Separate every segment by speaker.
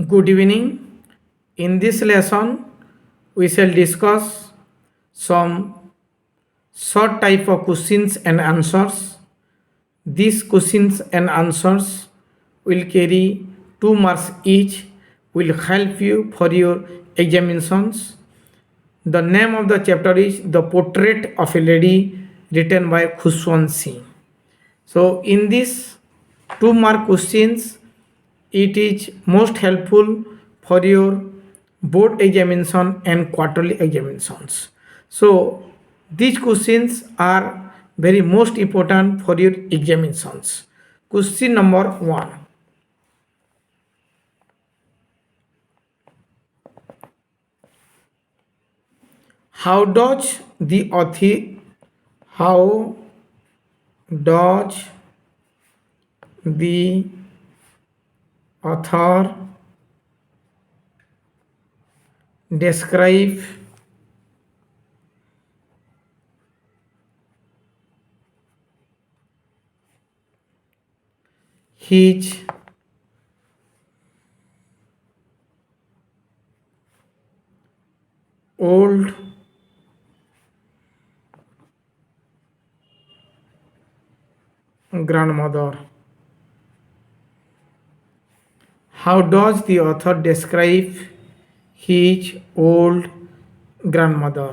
Speaker 1: Good evening. In this lesson, we shall discuss some short type of questions and answers. These questions and answers will carry 2 marks each, will help you for your examinations. The name of the chapter is The Portrait of a Lady, written by Khushwant Singh. So, in this 2 mark questions, it is most helpful for your board examination and quarterly examinations. So, these questions are very most important for your examinations. Question number 1. How does the author how does the author describe his old grandmother? How does the author describe his old grandmother?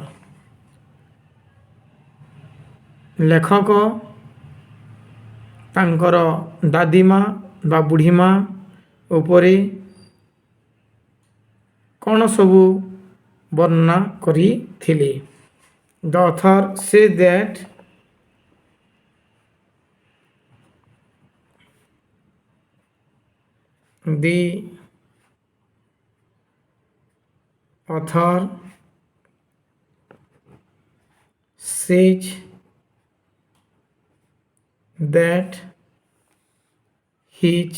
Speaker 1: ଲେଖକ ତାଙ୍କର ଦାଦିମା ବା ବୁଢ଼ୀମା ଉପରେ କ'ଣ ସବୁ ବର୍ଣ୍ଣନା କରିଥିଲେ? The author says that the author says that his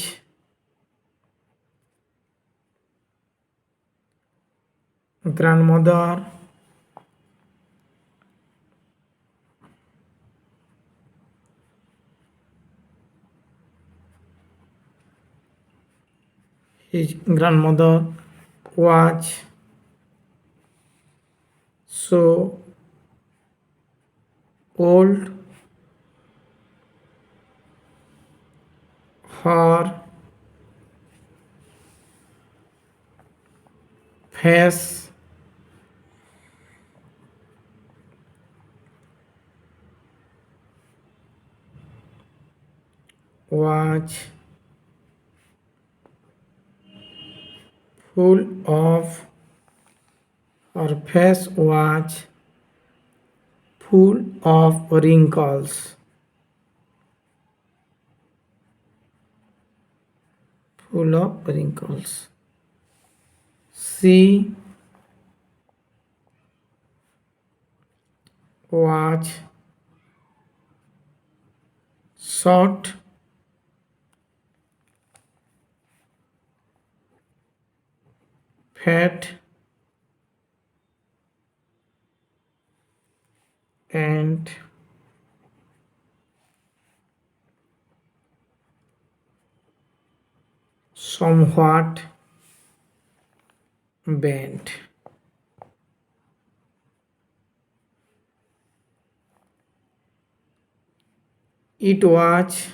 Speaker 1: grandmother was so old, her face was full of her face was full of wrinkles. Full of wrinkles. She was short, fat, and somewhat bent. It was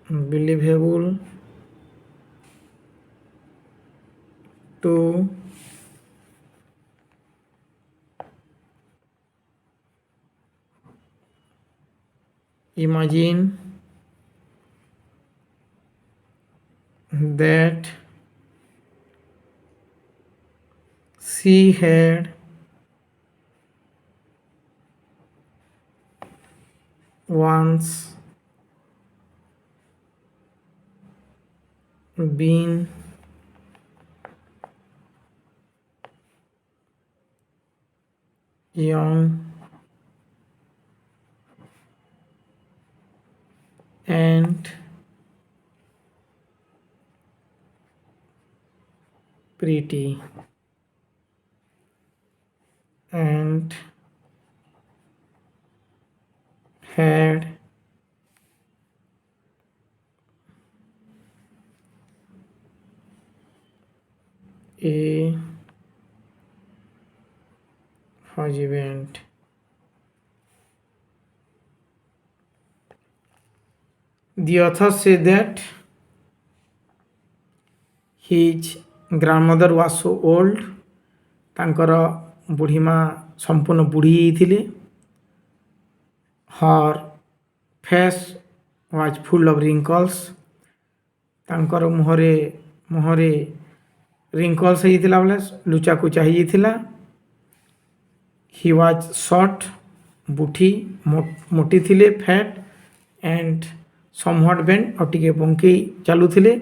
Speaker 1: unbelievable to imagine that she had once been young and pretty, and had a husband. The author said that his grandmother was so old, ତାଙ୍କର ବୁଢ଼ୀମା ସମ୍ପୂର୍ଣ୍ଣ ବୁଢ଼ୀ ହେଇଥିଲେ. her face was full of wrinkles. ତାଙ୍କର ମୁହଁରେ wrinkles ହେଇଥିଲା ବୋଲେ ଲୁଚାକୁଚା ହେଇଯାଇଥିଲା. he was short, ବୁଢ଼ୀ ମୋଟି ଥିଲେ, fat and somewhat bent, ଆଉ ଟିକେ ବଙ୍କେଇ ଚାଲୁଥିଲେ.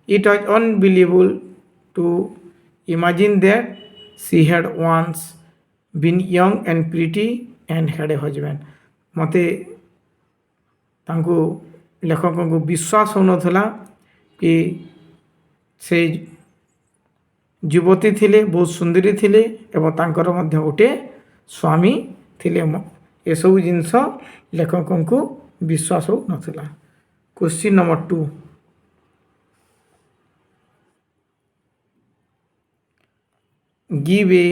Speaker 1: It was unbelievable to imagine that she had once been young and pretty and had a husband. ମୋତେ ତାଙ୍କୁ ଲେଖକଙ୍କୁ ବିଶ୍ୱାସ ହେଉନଥିଲା କି ସେ ଯୁବତୀ ଥିଲେ, ବହୁତ ସୁନ୍ଦରୀ ଥିଲେ ଏବଂ ତାଙ୍କର ମଧ୍ୟ ଗୋଟେ ସ୍ୱାମୀ ଥିଲେ. ଏସବୁ ଜିନିଷ ଲେଖକଙ୍କୁ ବିଶ୍ୱାସ ହେଉନଥିଲା. Question number 2. Give a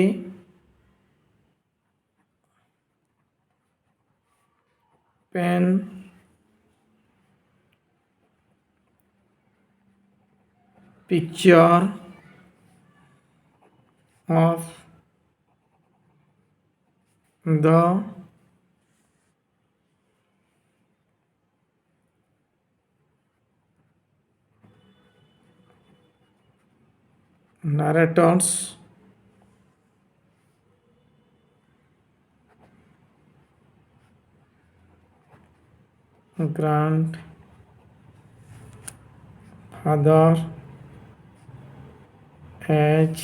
Speaker 1: pen picture of the narrators grandfather as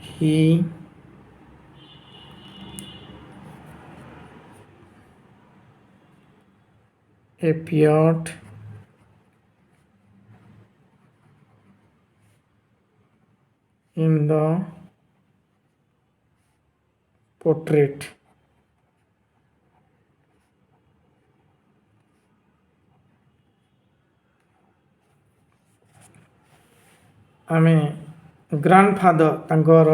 Speaker 1: he appeared in the portrait. ଆମେ ଗ୍ରାଣ୍ଡଫାଦର ତାଙ୍କର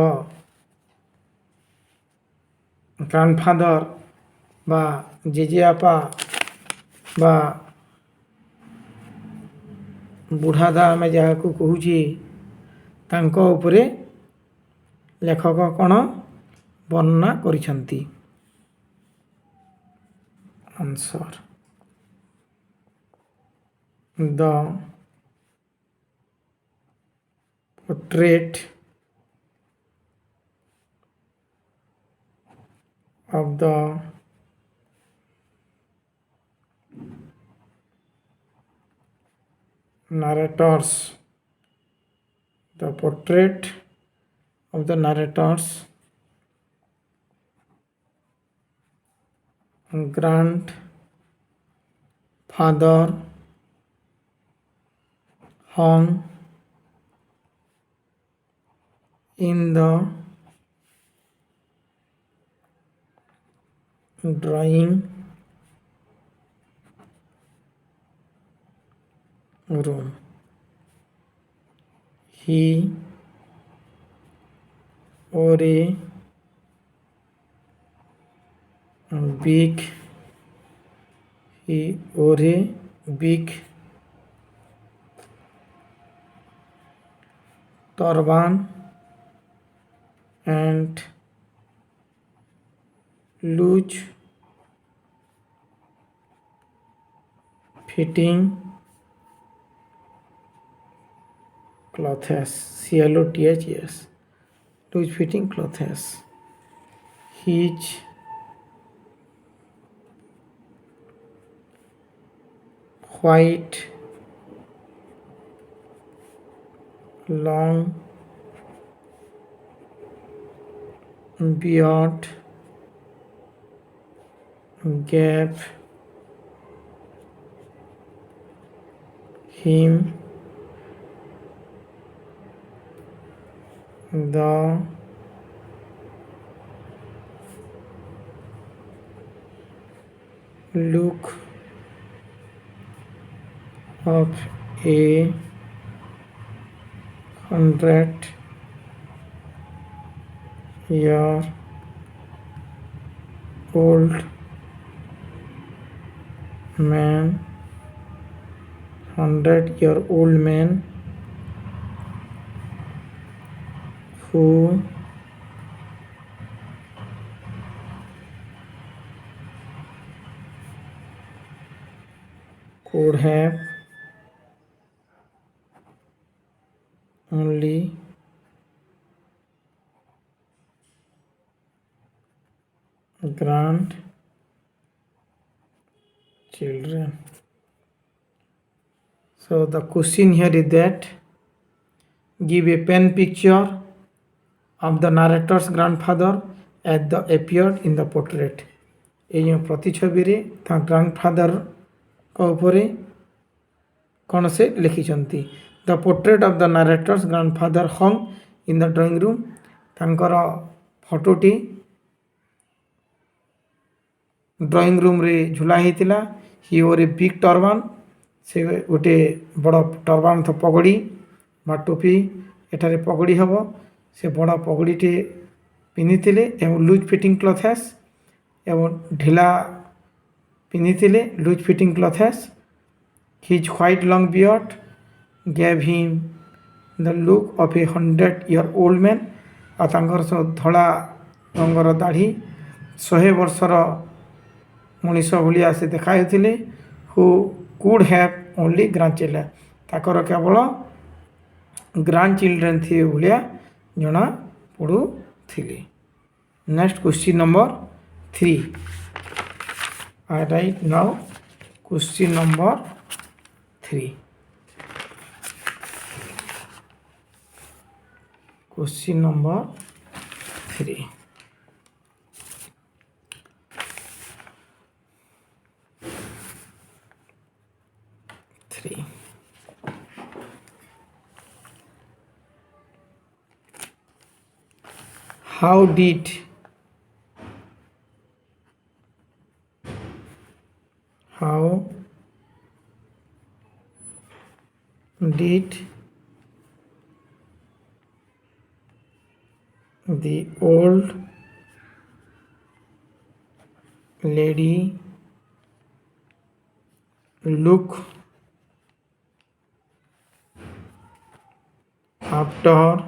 Speaker 1: ଗ୍ରାଣ୍ଡଫାଦର ବା ଜେଜେବାପା ବା ବୁଢ଼ାଦା ଆମେ ଯାହାକୁ କହୁଛେ ତାଙ୍କ ଉପରେ ଲେଖକ କ'ଣ ବର୍ଣ୍ଣନା କରିଛନ୍ତି? Answer the portrait of the narrators, the portrait of the narrators grandfather hung in the drawing room. He wore a big turban and loose fitting clothes. CLOTHES, loose fitting clothes. His white long beard gave him the look of a 100-year old man, 100-year-old man who could have only grandchildren. So the question here is that give a pen picture of the narrator's grandfather as the appeared in the portrait. এই ପ୍ରତିଛବିରେ ତା ଗ୍ରାଣ୍ଡଫାଦରଙ୍କ ଉପରେ କ'ଣ ସେ ଲେଖିଛନ୍ତି। The portrait of the narrator's grandfather hung in the drawing room. ତାଙ୍କର ଫଟୋଟି drawing ରୁମ୍ରେ ଝୁଲା ହେଇଥିଲା। ହି ଓର ଏ ବିଗ୍ ଟର୍ବାନ୍, ସେ ଗୋଟେ ବଡ଼ ଟର୍ବାନ୍ ତ ପଗଡ଼ି ବା ଟୋପି, ଏଠାରେ ପଗଡ଼ି ହେବ। ସେ ବଡ଼ ପଗଡ଼ିଟି ପିନ୍ଧିଥିଲେ ଏବଂ ଲୁଜ୍ ଫିଟିଂ କ୍ଲଥେସ୍ ଏବଂ ଢିଲା ପିନ୍ଧିଥିଲେ, loose fitting clothes. His white long beard gave him the look of a 100-year-old man. ଆଉ ତାଙ୍କର ସବୁ ଧଳା ରଙ୍ଗର ଦାଢ଼ି 100 ବର୍ଷର ମଣିଷ ଭଳିଆ ସେ ଦେଖାଯାଉଥିଲେ। Who could have only grandchildren, ତାଙ୍କର କେବଳ ଗ୍ରାଣ୍ଡଚିଲ୍ଡ୍ରେନ୍ ଥିବେ ଭଳିଆ ଜଣା ପଡ଼ୁଥିଲେ। Next question number 3। I write now question number 3. Question number 3. How did the old lady look after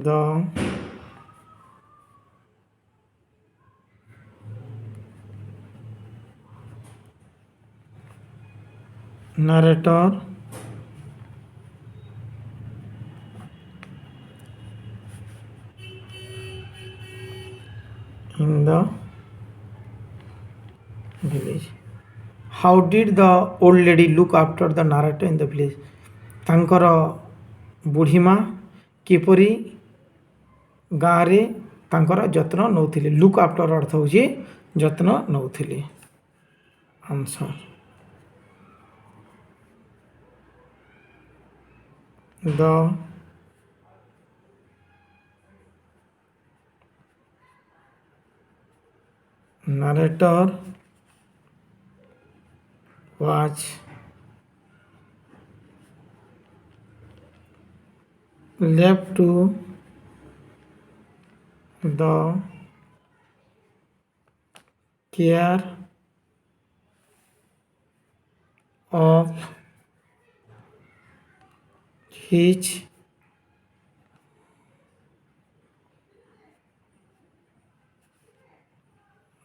Speaker 1: the narrator in the village? How did the old lady look after the narrator in the village? ତାଙ୍କର ବୁଢ଼ୀମା କିପରି ଗାଁରେ ତାଙ୍କର ଯତ୍ନ ନେଉଥିଲେ। Look after ଅର୍ଥ ହେଉଛି ଯତ୍ନ ନେଉଥିଲେ। Answer the narrator was left to the care of his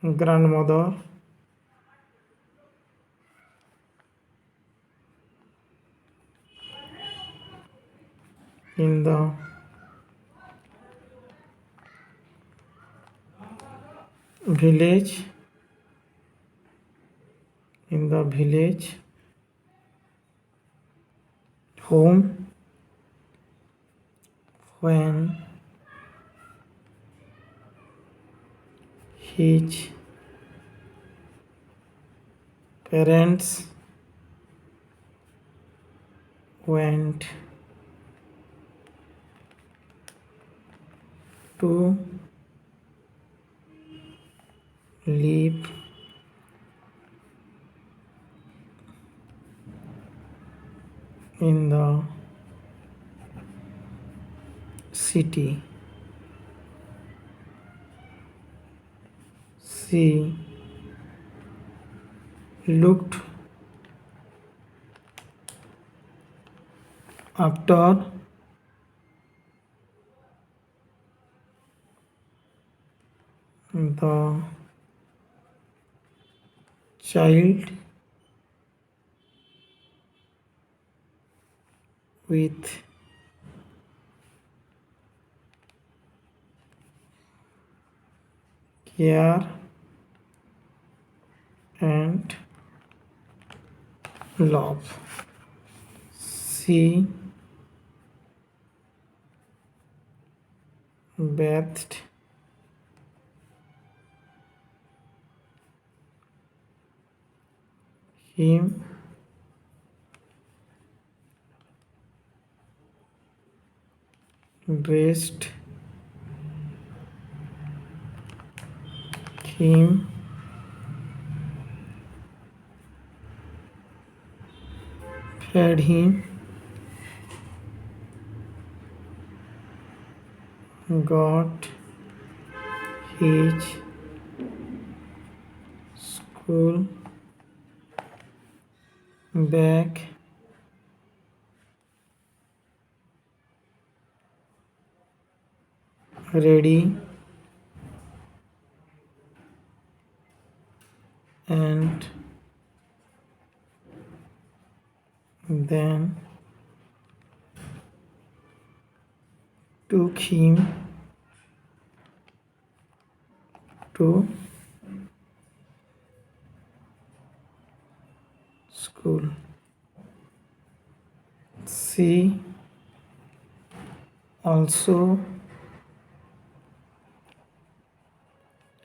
Speaker 1: grandmother in the village home when his parents went to live in the city. She looked after the child with care and love. She bathed him, dressed him, fed him, got his school bag ready, and then took him to school. She also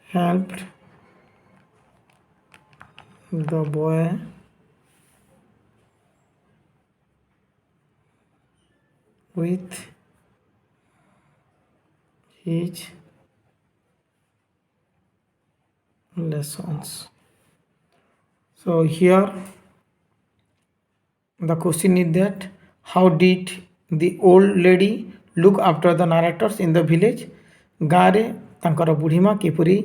Speaker 1: helped the boy with his lessons. So here the question is that how did the old lady look after the narrators in the village? ଗାଁରେ ତାଙ୍କର ବୁଢ଼ୀମା କିପରି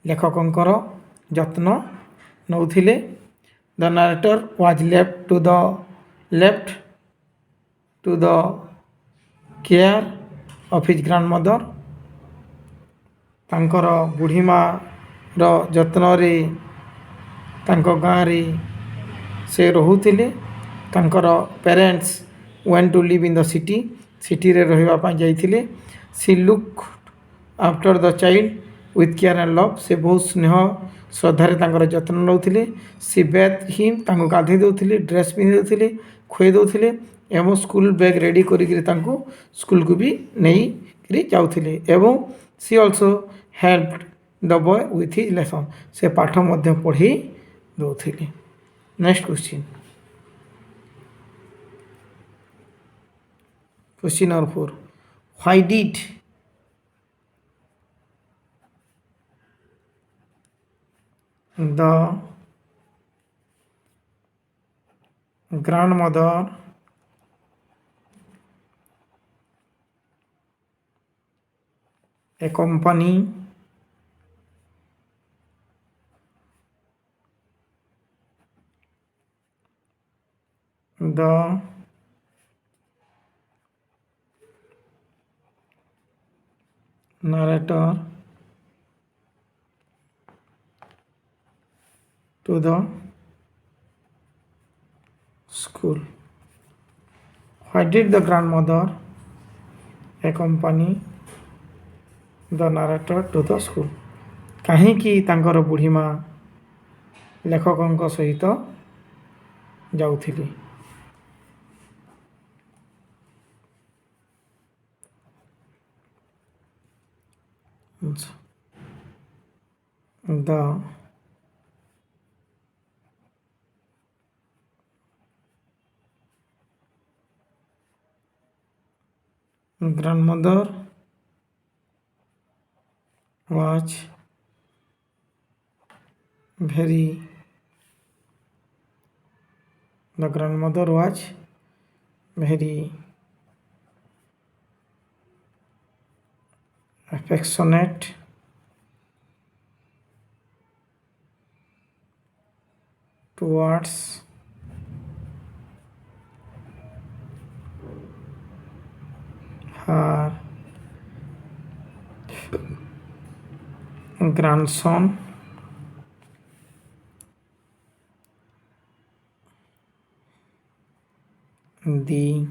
Speaker 1: ଲେଖକଙ୍କର ଯତ୍ନ ନେଉଥିଲେ? The narrator was left to the care of his grandmother. ତାଙ୍କର ବୁଢ଼ୀମାର ଯତ୍ନରେ ତାଙ୍କ ଗାଁରେ ସେ ରହୁଥିଲେ। ତାଙ୍କର parents went to live in the city, ସିଟିରେ ରହିବା ପାଇଁ ଯାଇଥିଲେ। She look after the child with care and love, ସେ ବହୁତ ସ୍ନେହ ଶ୍ରଦ୍ଧାରେ ତାଙ୍କର ଯତ୍ନ ନେଉଥିଲେ। ସି ବେଥ୍ ହିମ୍, ତାଙ୍କୁ ଗାଧୋଇ ଦେଉଥିଲେ, ଡ୍ରେସ୍ ପିନ୍ଧି ଦେଉଥିଲେ, ଖୁଆଇ ଦେଉଥିଲେ ଏବଂ ସ୍କୁଲ ବ୍ୟାଗ୍ ରେଡ଼ି କରିକିରି ତାଙ୍କୁ ସ୍କୁଲକୁ ବି ନେଇକରି ଯାଉଥିଲେ। ଏବଂ C also help the boy with his lesson, ସେ ପାଠ ମଧ୍ୟ ପଢ଼ାଇ ଦେଉଥିଲେ। Next question, question number 4. Why did the grandmother accompany the narrator to the school? Why did the grandmother accompany the narrator to the school? କାହିଁକି ତାଙ୍କର ବୁଢ଼ୀମା ଲେଖକଙ୍କ ସହିତ ଯାଉଥିଲେ? The grandmother was very the grandmother was very affectionate towards her grandson. The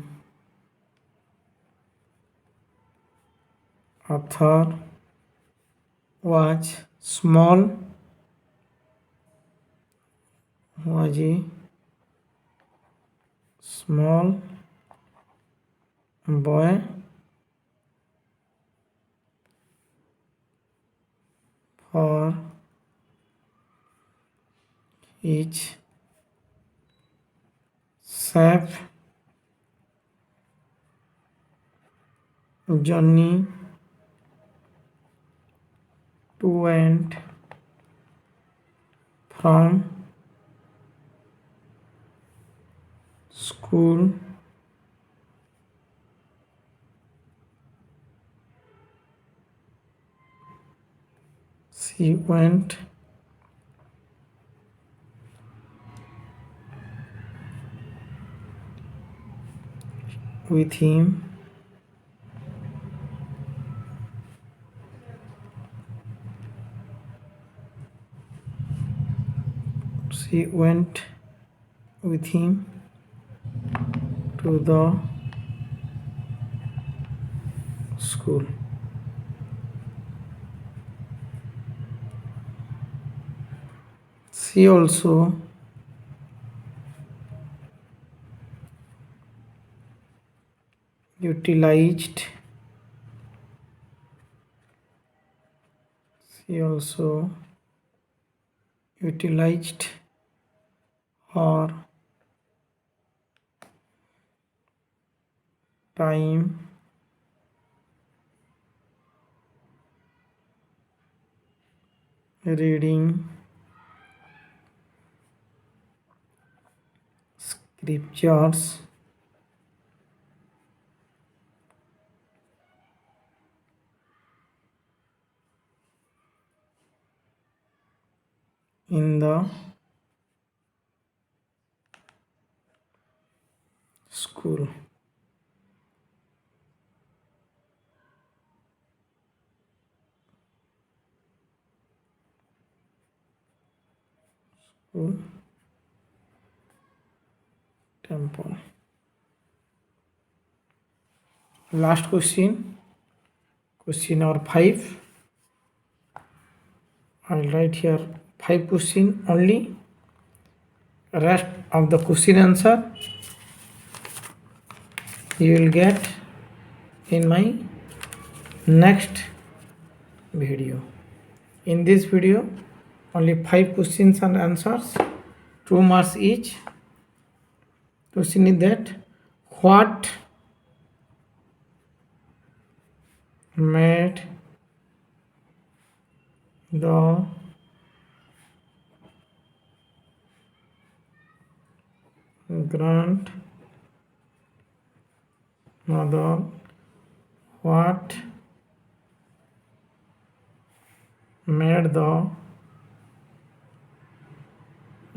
Speaker 1: author was a small boy for his safe journey to and from school. She went with him she went with him to the school. She also utilized she also utilized her time reading scriptures in the school. School temple. Last question number 5. I'll write here 5 question only. Rest of the question answer you will get in my next video. In this video only 5 questions and answers, 2 marks each. Question is that what made the grandmother what made the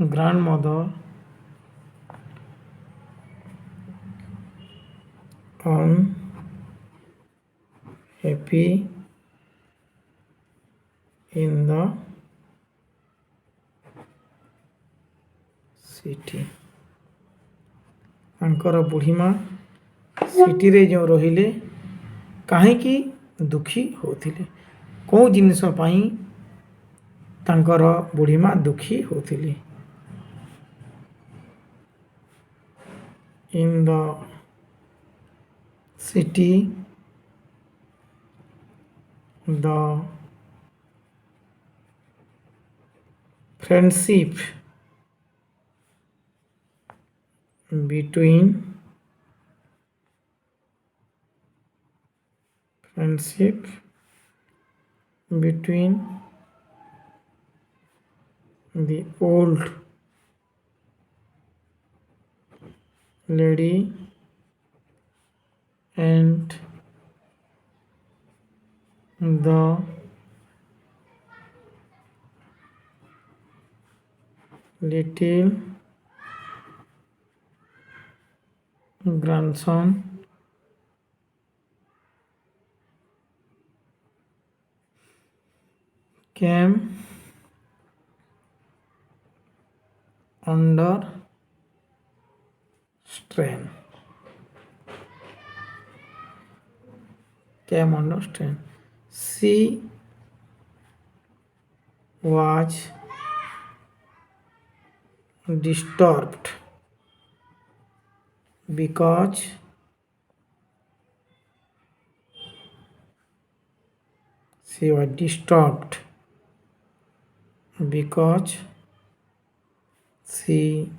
Speaker 1: grandmother unhappy in the city? ତାଙ୍କର ବୁଢ଼ୀମା ସିଟିରେ ଯେଉଁ ରହିଲେ କାହିଁକି ଦୁଃଖୀ ହେଉଥିଲେ, କେଉଁ ଜିନିଷ ପାଇଁ ତାଙ୍କର ବୁଢ଼ୀମା ଦୁଃଖୀ ହେଉଥିଲେ? In the city the friendship between between the old lady and the little grandson came under strain. Came under strain. She was disturbed because she was disturbed because she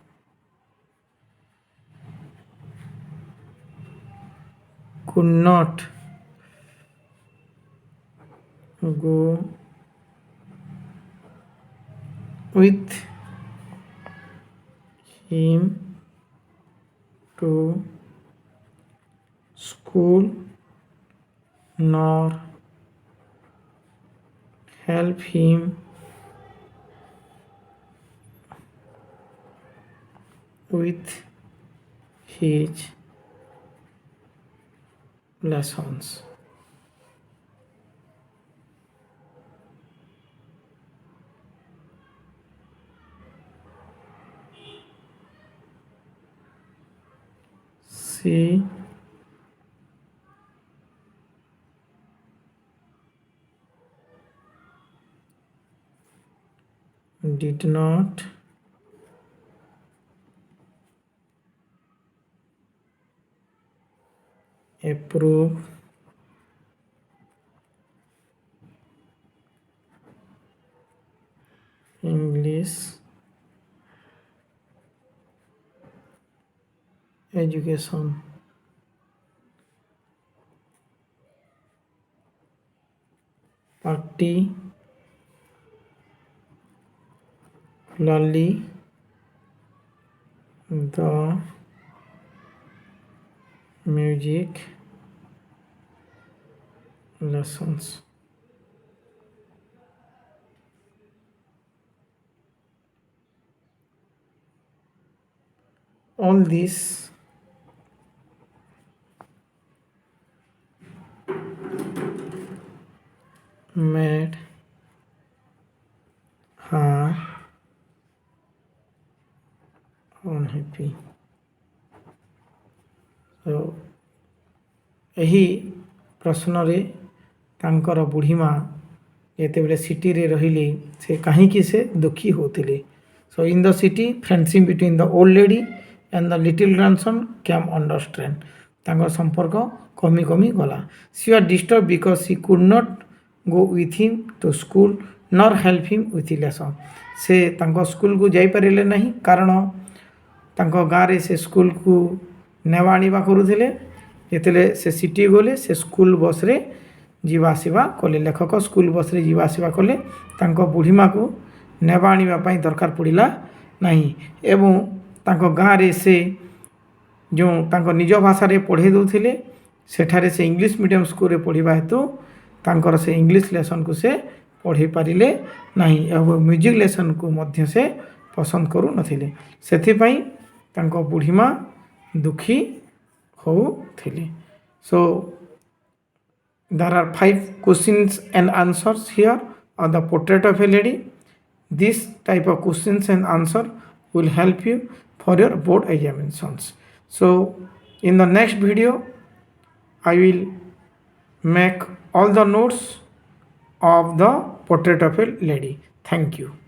Speaker 1: could not go with him to school nor help him with his lessons. She did not approve English education. Particularly the music lessons. All this made her unhappy. So ଏହି ପ୍ରଶ୍ନରେ ତାଙ୍କର ବୁଢ଼ୀମା ଯେତେବେଳେ ସିଟିରେ ରହିଲେ ସେ କାହିଁକି ସେ ଦୁଃଖୀ ହେଉଥିଲେ. So in the city, friendship between the old lady and the little grandson came under strain. ତାଙ୍କର ସମ୍ପର୍କ କମି କମି ଗଲା. She was disturbed because she could not go with him to school nor help him with his lesson. ସେ ତାଙ୍କ ସ୍କୁଲକୁ ଯାଇପାରିଲେ ନାହିଁ କାରଣ ତାଙ୍କ ଗାଁରେ ସେ ସ୍କୁଲକୁ ନେବା ଆଣିବା କରୁଥିଲେ. ଯେତେବେଳେ ସେ ସିଟି ଗଲେ ସେ ସ୍କୁଲ ବସ୍ରେ ଯିବା ଆସିବା କଲେ. ଲେଖକ ସ୍କୁଲ ବସ୍ରେ ଯିବା ଆସିବା କଲେ. ତାଙ୍କ ବୁଢ଼ୀମାକୁ ନେବା ଆଣିବା ପାଇଁ ଦରକାର ପଡ଼ିଲା ନାହିଁ ଏବଂ ତାଙ୍କ ଗାଁରେ ସେ ଯେଉଁ ତାଙ୍କ ନିଜ ଭାଷାରେ ପଢ଼ାଇ ଦେଉଥିଲେ ସେଠାରେ ସେ ଇଂଲିଶ ମିଡ଼ିୟମ୍ ସ୍କୁଲରେ ପଢ଼ିବା ହେତୁ ତାଙ୍କର ସେ ଇଂଲିଶ ଲେସନ୍କୁ ସେ ପଢ଼ାଇ ପାରିଲେ ନାହିଁ ଏବଂ ମ୍ୟୁଜିକ୍ ଲେସନ୍କୁ ମଧ୍ୟ ସେ ପସନ୍ଦ କରୁନଥିଲେ. ସେଥିପାଇଁ ତାଙ୍କ ବୁଢ଼ୀମା ଦୁଃଖୀ ହେଉଥିଲେ. So there are 5 questions and answers here on the portrait of a lady. This type of questions and answer will help you for your board examinations. So in the next video I will make all the notes of the portrait of a lady. Thank you.